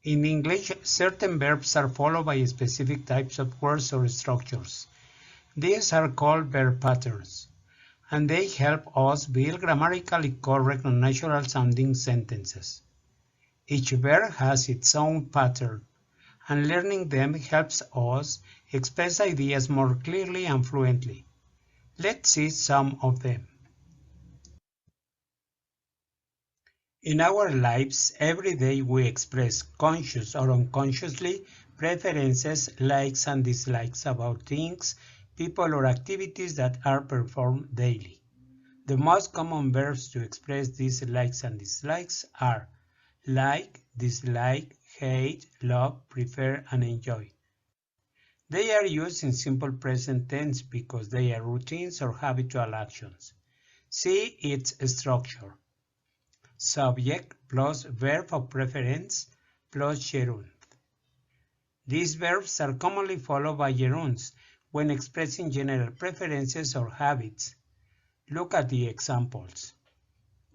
In English, certain verbs are followed by specific types of words or structures. These are called verb patterns, and they help us build grammatically correct and natural-sounding sentences. Each verb has its own pattern, and learning them helps us express ideas more clearly and fluently. Let's see some of them. In our lives, every day we express, conscious or unconsciously, preferences, likes and dislikes about things, people or activities that are performed daily. The most common verbs to express these likes and dislikes are like, dislike, hate, love, prefer, and enjoy. They are used in simple present tense because they are routines or habitual actions. See its structure. Subject plus verb of preference plus gerund. These verbs are commonly followed by gerunds when expressing general preferences or habits. Look at the examples.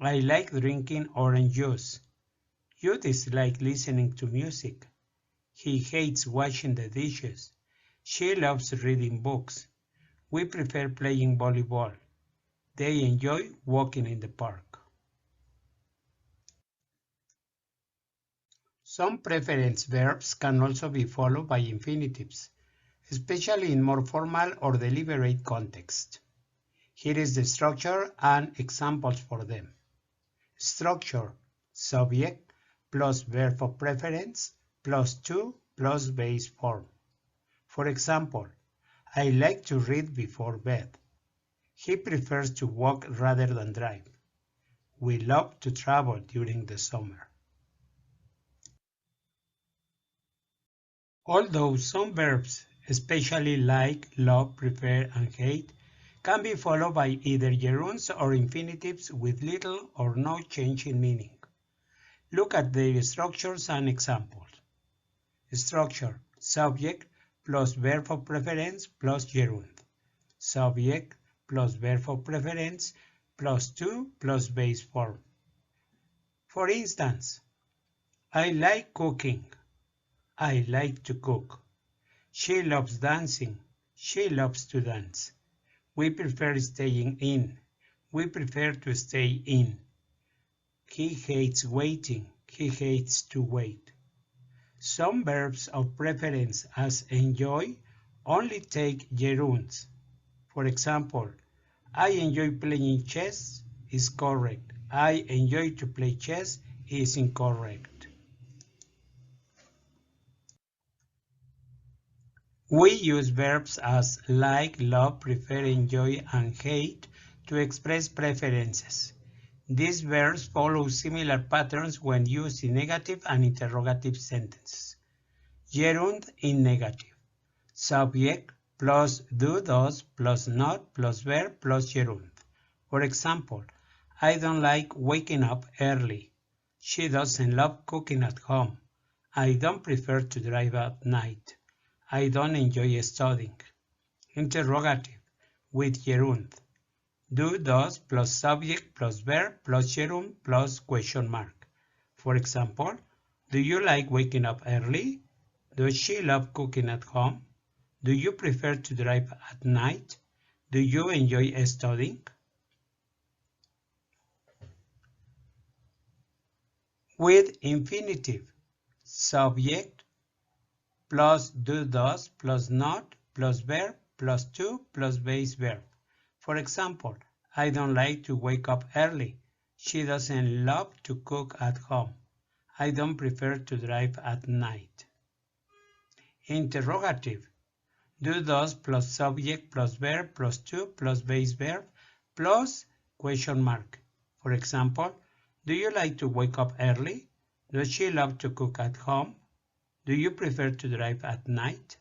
I like drinking orange juice. You dislike listening to music. He hates washing the dishes. She loves reading books. We prefer playing volleyball. They enjoy walking in the park. Some preference verbs can also be followed by infinitives, especially in more formal or deliberate contexts. Here is the structure and examples for them. Structure: subject plus verb of preference plus to plus base form. For example, I like to read before bed. He prefers to walk rather than drive. We love to travel during the summer. Although some verbs, especially like, love, prefer, and hate, can be followed by either gerunds or infinitives with little or no change in meaning. Look at their structures and examples. Structure: subject plus verb of preference plus gerund. Subject plus verb of preference plus to plus base form. For instance, I like cooking. I like to cook. She loves dancing. She loves to dance. We prefer staying in. We prefer to stay in. He hates waiting. He hates to wait. Some verbs of preference as enjoy only take gerunds. For example, I enjoy playing chess is correct. I enjoy to play chess is incorrect. We use verbs as like, love, prefer, enjoy, and hate to express preferences. These verbs follow similar patterns when used in negative and interrogative sentences. Gerund in negative. Subject plus do, does, plus not, plus verb, plus gerund. For example, I don't like waking up early. She doesn't love cooking at home. I don't prefer to drive at night. I don't enjoy studying. Interrogative with gerund. Do, does, plus subject, plus verb, plus gerund, plus question mark. For example, do you like waking up early? Does she love cooking at home? Do you prefer to drive at night? Do you enjoy studying? With infinitive, subject plus do, does, plus not, plus verb, plus to, plus base verb. For example, I don't like to wake up early. She doesn't love to cook at home. I don't prefer to drive at night. Interrogative. Do, does, plus subject, plus verb, plus to, plus base verb, plus question mark. For example, do you like to wake up early? Does she love to cook at home? Do you prefer to drive at night?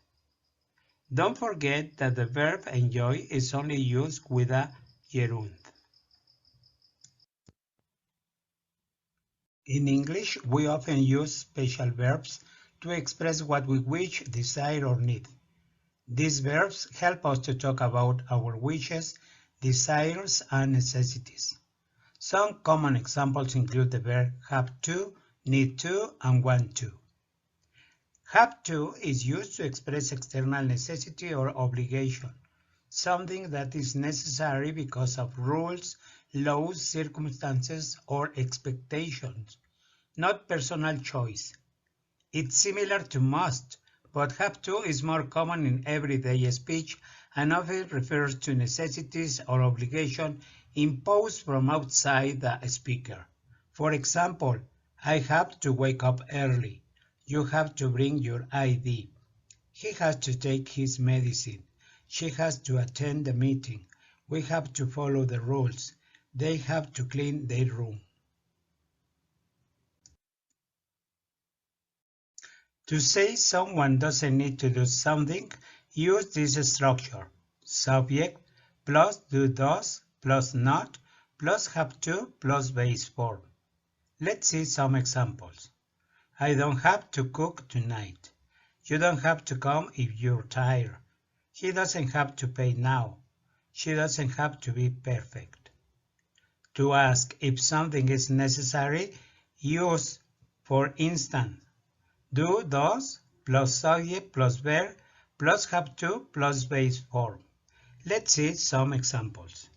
Don't forget that the verb enjoy is only used with a gerund. In English, we often use special verbs to express what we wish, desire, or need. These verbs help us to talk about our wishes, desires, and necessities. Some common examples include the verb have to, need to, and want to. Have to is used to express external necessity or obligation, something that is necessary because of rules, laws, circumstances, or expectations, not personal choice. It's similar to must, but have to is more common in everyday speech and often refers to necessities or obligation imposed from outside the speaker. For example, I have to wake up early. You have to bring your ID. He has to take his medicine. She has to attend the meeting. We have to follow the rules. They have to clean their room. To say someone doesn't need to do something, use this structure. Subject plus do does plus not plus have to plus base form. Let's see some examples. I don't have to cook tonight. You don't have to come if you're tired. He doesn't have to pay now. She doesn't have to be perfect. To ask if something is necessary, use, for instance, do, does, plus subject, plus verb, plus have to, plus base form. Let's see some examples.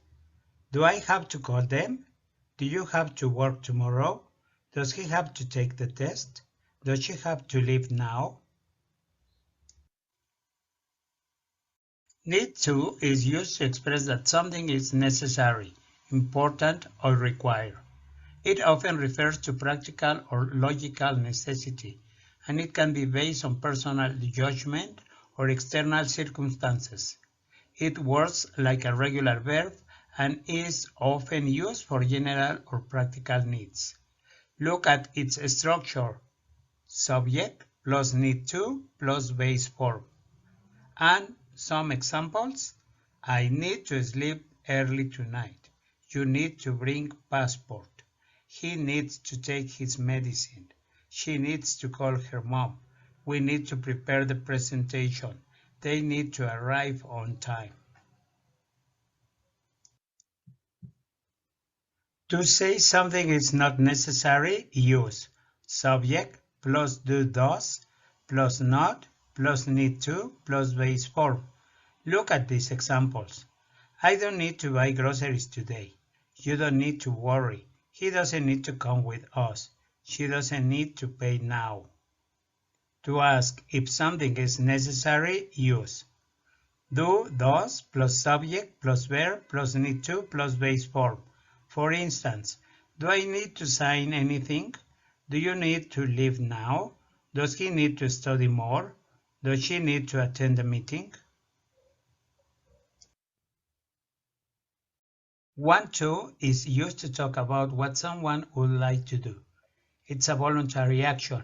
Do I have to call them? Do you have to work tomorrow? Does he have to take the test? Does she have to leave now? Need to is used to express that something is necessary, important, or required. It often refers to practical or logical necessity, and it can be based on personal judgment or external circumstances. It works like a regular verb and is often used for general or practical needs. Look at its structure: subject plus need to plus base form. And some examples: I need to sleep early tonight. You need to bring passport. He needs to take his medicine. She needs to call her mom. We need to prepare the presentation. They need to arrive on time. To say something is not necessary, use subject plus do does plus not plus need to plus base form. Look at these examples. I don't need to buy groceries today. You don't need to worry. He doesn't need to come with us. She doesn't need to pay now. To ask if something is necessary, use do, does, plus subject, plus verb, plus need to, plus base form. For instance, do I need to sign anything? Do you need to leave now? Does he need to study more? Does she need to attend the meeting? Want to is used to talk about what someone would like to do. It's a voluntary action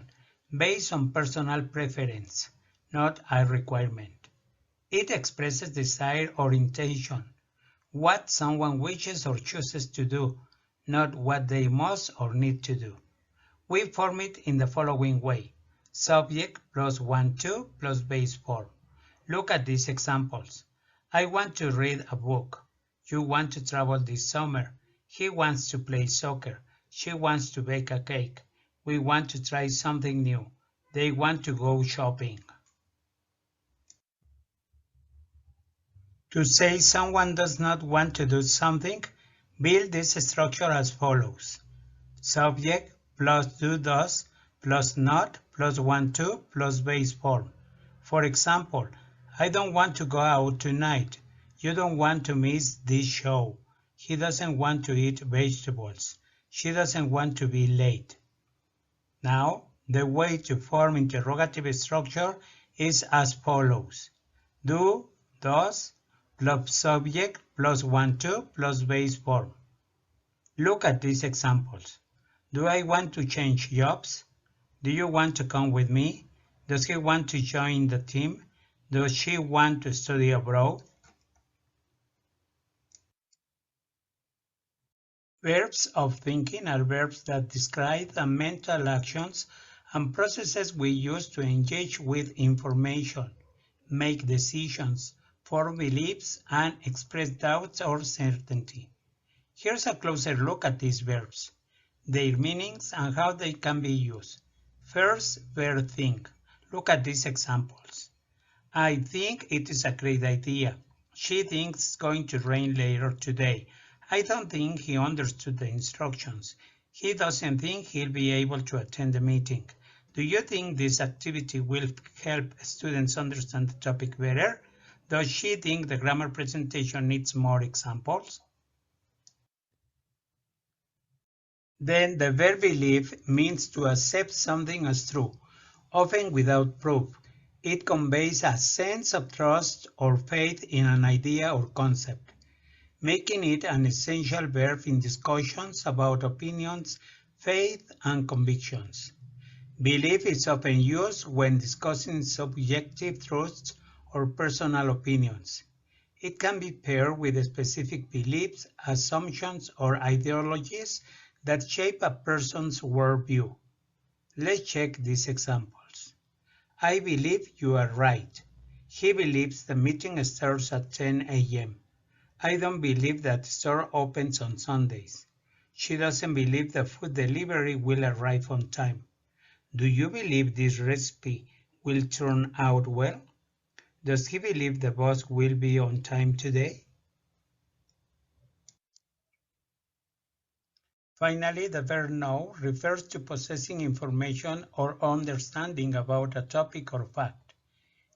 based on personal preference, not a requirement. It expresses desire or intention, what someone wishes or chooses to do, not what they must or need to do. We form it in the following way: subject plus want to plus base form. Look at these examples. I want to read a book. You want to travel this summer. He wants to play soccer. She wants to bake a cake. We want to try something new. They want to go shopping. To say someone does not want to do something, build this structure as follows: subject plus do does plus not plus want to plus base form. For example, I don't want to go out tonight. You don't want to miss this show. He doesn't want to eat vegetables. She doesn't want to be late. Now, the way to form interrogative structure is as follows: do, does, plus subject plus want to plus base form. Look at these examples. Do I want to change jobs? Do you want to come with me? Does he want to join the team? Does she want to study abroad? Verbs of thinking are verbs that describe the mental actions and processes we use to engage with information, make decisions, form beliefs, and express doubts or certainty. Here's a closer look at these verbs, their meanings, and how they can be used. First, verb think. Look at these examples. I think it is a great idea. She thinks it's going to rain later today. I don't think he understood the instructions. He doesn't think he'll be able to attend the meeting. Do you think this activity will help students understand the topic better? Does she think the grammar presentation needs more examples? Then the verb believe means to accept something as true, often without proof. It conveys a sense of trust or faith in an idea or concept, making it an essential verb in discussions about opinions, faith, and convictions. Belief is often used when discussing subjective truths or personal opinions. It can be paired with specific beliefs, assumptions, or ideologies that shape a person's worldview. Let's check these examples. I believe you are right. He believes the meeting starts at 10 a.m. I don't believe that the store opens on Sundays. She doesn't believe the food delivery will arrive on time. Do you believe this recipe will turn out well? Does he believe the bus will be on time today? Finally, the verb know refers to possessing information or understanding about a topic or fact.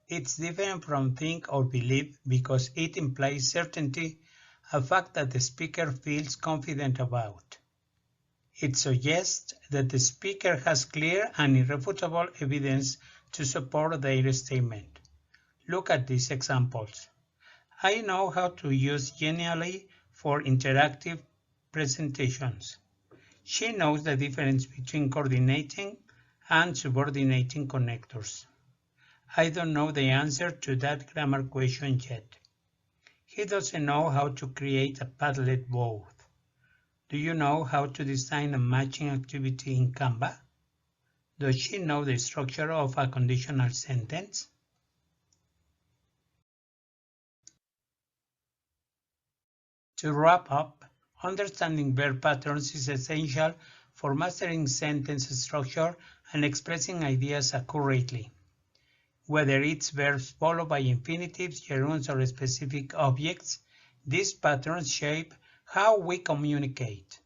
It's different from think or believe because it implies certainty, a fact that the speaker feels confident about. It suggests that the speaker has clear and irrefutable evidence to support their statement. Look at these examples. I know how to use Genially for interactive presentations. She knows the difference between coordinating and subordinating connectors. I don't know the answer to that grammar question yet. He doesn't know how to create a Padlet board. Do you know how to design a matching activity in Canva? Does she know the structure of a conditional sentence? To wrap up, understanding verb patterns is essential for mastering sentence structure and expressing ideas accurately. Whether it's verbs followed by infinitives, gerunds, or specific objects, these patterns shape how we communicate.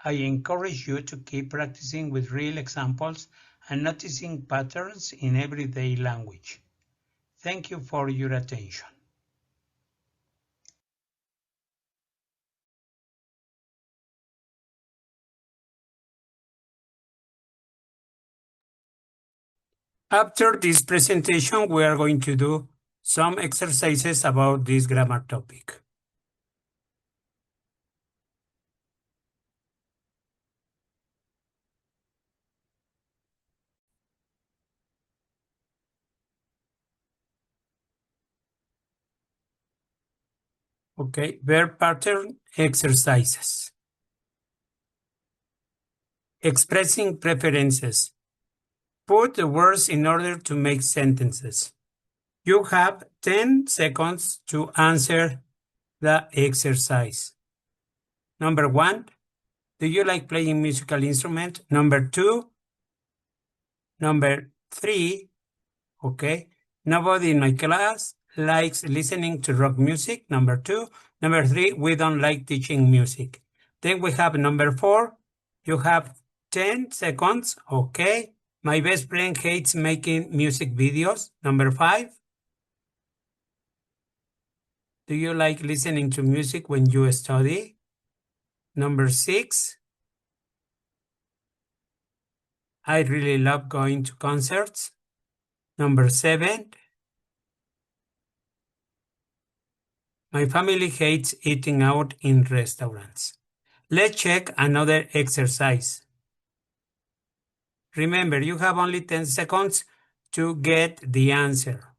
I encourage you to keep practicing with real examples and noticing patterns in everyday language. Thank you for your attention. After this presentation, we are going to do some exercises about this grammar topic. Okay, verb pattern exercises. Expressing preferences. Put the words in order to make sentences. You have 10 seconds to answer the exercise. Number 1, do you like playing musical instrument? Number 2, number 3, okay. Nobody in my class likes listening to rock music. Number 2. Number 3, we don't like teaching music. Then we have number 4. You have 10 seconds. Okay. My best friend hates making music videos. Number 5. Do you like listening to music when you study? Number 6. I really love going to concerts. Number 7. My family hates eating out in restaurants. Let's check another exercise. Remember, you have only 10 seconds to get the answer.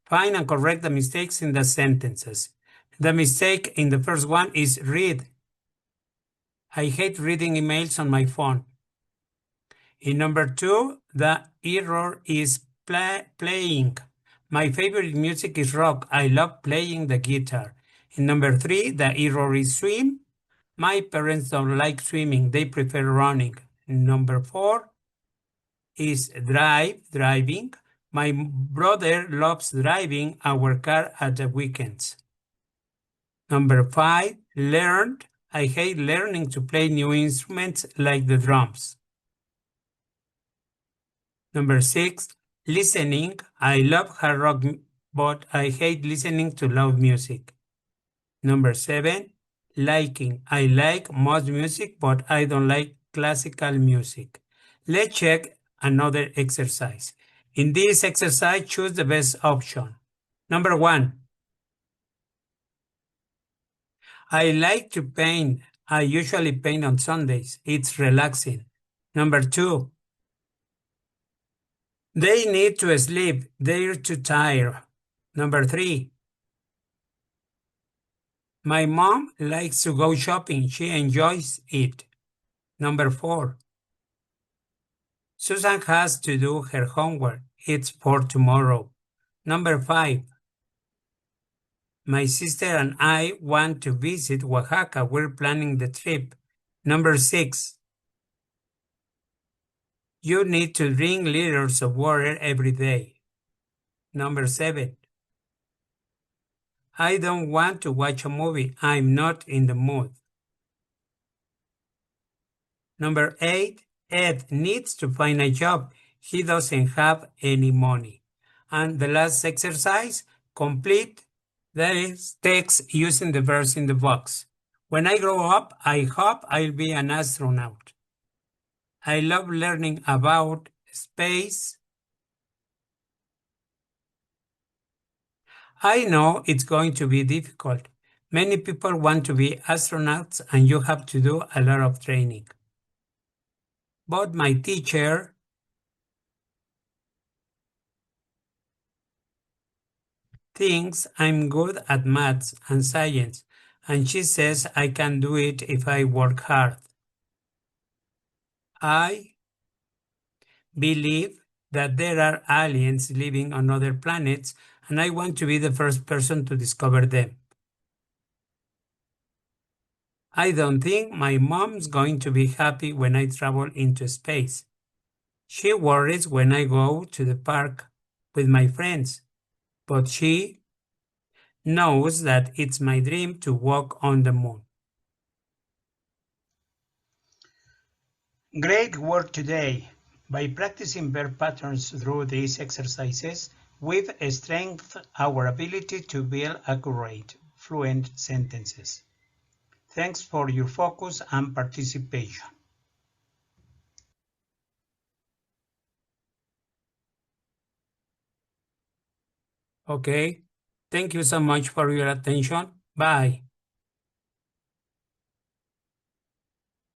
Find and correct the mistakes in the sentences. The mistake in the first one is read. I hate reading emails on my phone. In number 2, the error is playing. My favorite music is rock. I love playing the guitar. In number 3, the error is swim. My parents don't like swimming. They prefer running. In number 4, is driving. My brother loves driving our car at the weekends. Number 5, learned. I hate learning to play new instruments like the drums. Number 6, listening. I love hard rock, but I hate listening to loud music. Number 7, liking. I like most music, but I don't like classical music. Let's check another exercise. In this exercise, choose the best option. Number 1, I like to paint. I usually paint on Sundays. It's relaxing. Number 2, they need to sleep. They're too tired. Number 3, my mom likes to go shopping. She enjoys it. Number 4, Susan has to do her homework. It's for tomorrow. Number 5, my sister and I want to visit Oaxaca. We're planning the trip. Number 6, you need to drink liters of water every day. Number 7, I don't want to watch a movie. I'm not in the mood. Number 8, Ed needs to find a job. He doesn't have any money. And the last exercise, complete the text using the verbs in the box. When I grow up, I hope I'll be an astronaut. I love learning about space. I know it's going to be difficult. Many people want to be astronauts and you have to do a lot of training. But my teacher thinks I'm good at maths and science, and she says I can do it if I work hard. I believe that there are aliens living on other planets, and I want to be the first person to discover them. I don't think my mom's going to be happy when I travel into space. She worries when I go to the park with my friends, but she knows that it's my dream to walk on the moon. Great work today! By practicing verb patterns through these exercises, we've strengthened our ability to build accurate, fluent sentences. Thanks for your focus and participation. Okay, thank you so much for your attention. Bye.